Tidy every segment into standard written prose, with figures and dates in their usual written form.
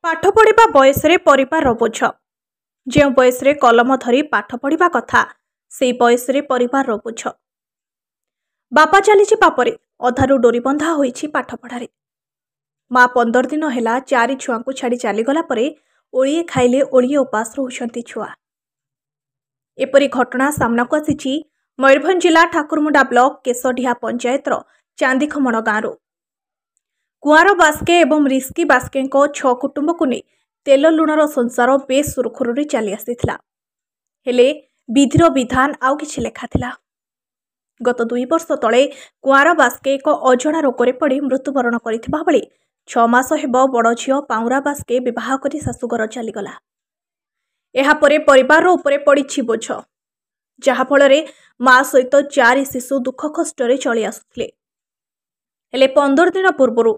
पाठ पढ़ा बयस परिवार बोझ जो बयस कलम धरी पाठ पढ़ा कथा से बयस परिवार बोझ बापा चली पापरे अधारू डोरी बंधा होईछि पाठ पढ़ारे माँ 15 दिन है 4 छुआ को छाड़ी चलीगला ओळिए खाइले ओळिए उपास रोचंती छुआ। एपरी घटना सामना को आसी मयूरभंज जिला ठाकुरमुंडा ब्लॉक केशढिया पंचायतर चांदीखमण गाँव कुआर बास्के एवं रिस्की बास्के 6 कुटुंब को नहीं तेल लुणर संसार बेस सुरखुरी चली आसीथिला हेले विधिर विधान आउ किछि लेखा थिला। गत 2 वर्ष तले कुआर बास्के एक अजणा रोगरे पड़ी मृत्युवरण करिथिबा बेले 6 मास हेब बड़ झियो पाउरा बास्के विवाह करी शाशुघर चलीगला। एहापरे परिवार उपरे पड़िछि बोझ जहा फल माँ सहित 4 शिशु दुख कष्ट चली आसुथिले हेले 15 दिन पूर्व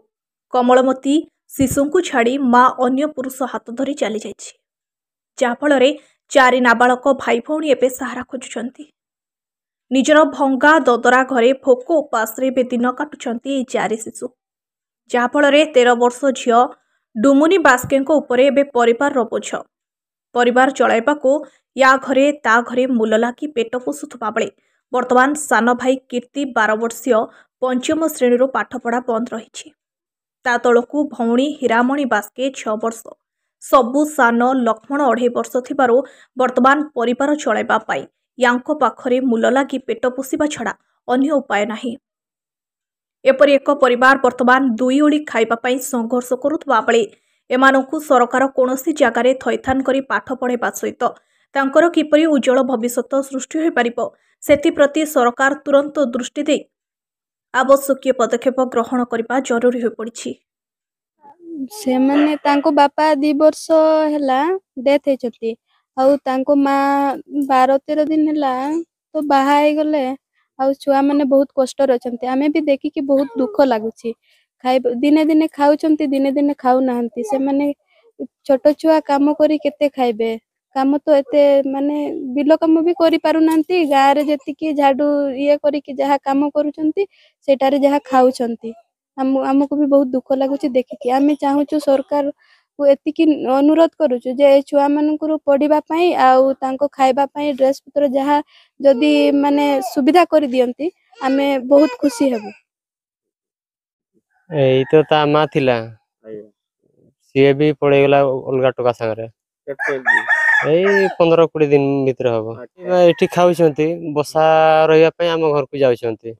कमलमती शिशु को छाड़ी माँ अन्य पुरुष हाथ धरी चली जाइछि जहाफल 4 नाबालक भाई भौणी एवं सहारा खोजुंट निजर भंगा ददरा घरे भोक उपास दिन काटुंट 4 शिशु जहाफल 13 वर्ष झियो डुमुनी बास्के उपरे एवं परिवार बोझ परिवार चलाइबाकू या घरे ता घरे मूल लागी पेट पोषुवा बेले वर्तमान सान भाई कीर्ति 12 वर्षीय पंचम श्रेणी पाठ पढ़ा बंद रही ता तलकू भौणी हीरामणि बास्के 6 वर्ष सबु सान लक्ष्मण 2.5 वर्ष थिबारो वर्तमान परिवार चलाइबा पाई यांको पाखरे मूल लागी पेट पोषिबा छड़ा अन्य उपाय नाही। एपरि एक परिवार वर्तमान 2 ओळी खाइबा पाई संघर्ष करुवा बेले एमानकू सरकार कोनोसी जगार थैथान करी पाठ पढ़ाइबा सहित तांकर किपरि उज्जवल भविष्य सृष्टि होई परिबो सेतिप्रति सरकार तुरंत दृष्टि दे आवश्यक पदक्षेप ग्रहण करने जरूरी हो पड़ी। से माने तांको बापा 2 वर्ष हैला डेथ हेचती आउ तांको माँ 12-13 दिन हैला तो बाहा गले आउ छुआ माने बहुत कष्ट रचंती आमे भी देखि कि बहुत दुख लागुची खाइ दिने दिने खाउचंती दिने दिने खाउ नाहंती से माने छोट छुआ काम करी केते खाइबे काम तो एते माने बिलो काम भी करि पारु नांती गारे जेति कि झाडू ये करी कि जहा काम करूचंती सेटारे जहा खाउचंती हमको भी बहुत दुख लागुची देखि कि आमे चाहूचु सरकार को एतिकी अनुरोध करूचु जे छुआ मानकर पढ़िबा पई आउ तांको खाइबा पई ड्रेस पत्र जहा जदी माने सुविधा करि दियंती आमे बहुत खुशी हेबु। एई तो ता मा थिला सीए भी पड़े गेला अलगा टका संगरे एई 15-20 दिन भीतर हबो एठी खाउछंती बसा रहिया पई हम घर को जाउछंती।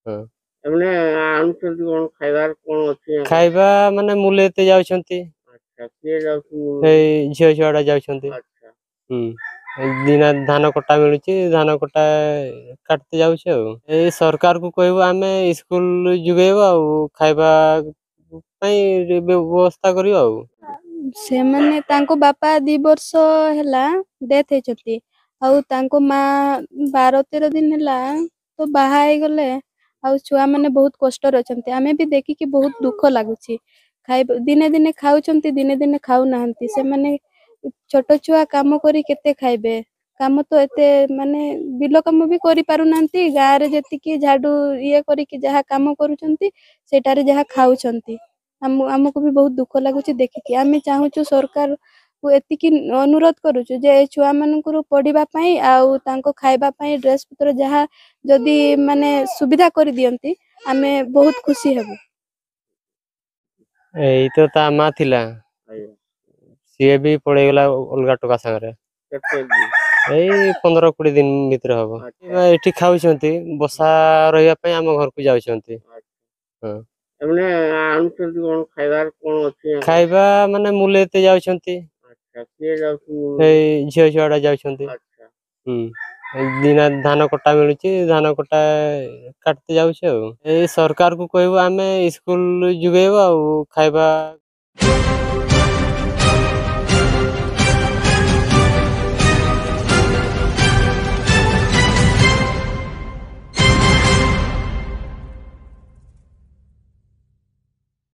हां एमने आनुछंती कोन खाइबार कोन अछि खाइबा माने मुलेते जाउछंती। अच्छा के जाउछु एई झियो झियोडा जाउछंती। अच्छा दिना धान कटा मिलुची धान कटा काटते जाउछ ए सरकार को कहबो आमे स्कूल जुगेबो आ खाइबा पई व्यवस्था करियो आ से माने तांको बापा 2 वर्ष हैला डेथ हेचती आउ तांको माँ 12-13 दिन हैला तो बाहा गले आउ छुआ माने बहुत कष्ट रचंती आमे भी देखि कि बहुत दुख लागुची खाइ दिने दिने खाउचंती दिने दिने खाउ नाहंती से माने छोट छुआ काम करी केते खाइबे काम तो एते माने बिलो काम भी करि पारु नांती गारे जेति कि झाडू ये करी कि जहा काम करूचंती सेटारे जहा खाउचंती हमको भी बहुत दुख लागुची देखि कि आमे चाहूचु सरकार को एतिकी अनुरोध करूचु जे छुआ मानकर पढ़िबा पई आउ तांको खाइबा पई ड्रेस पत्र जहा जदी माने सुविधा करि दियंती आमे बहुत खुशी हेबु। एई तो ता मा थिला सीए भी पड़े गेला अलगा टका संगरे एई 15-20 दिन भीतर हबो एठी खाउछंती बसा रहिया पई हम घर को जाउछंती। हां एमने आनुछंती कोन खाइबार कोन अछि खाइबा माने मुलेते जाउछंती। अच्छा के जाउछु एई झियो झियोडा जाउछंती। अच्छा दिना धान कटा मिलुची धान कटा काटते जाउछ ए सरकार को कहबो आमे स्कूल जुगेबो आ खाइबा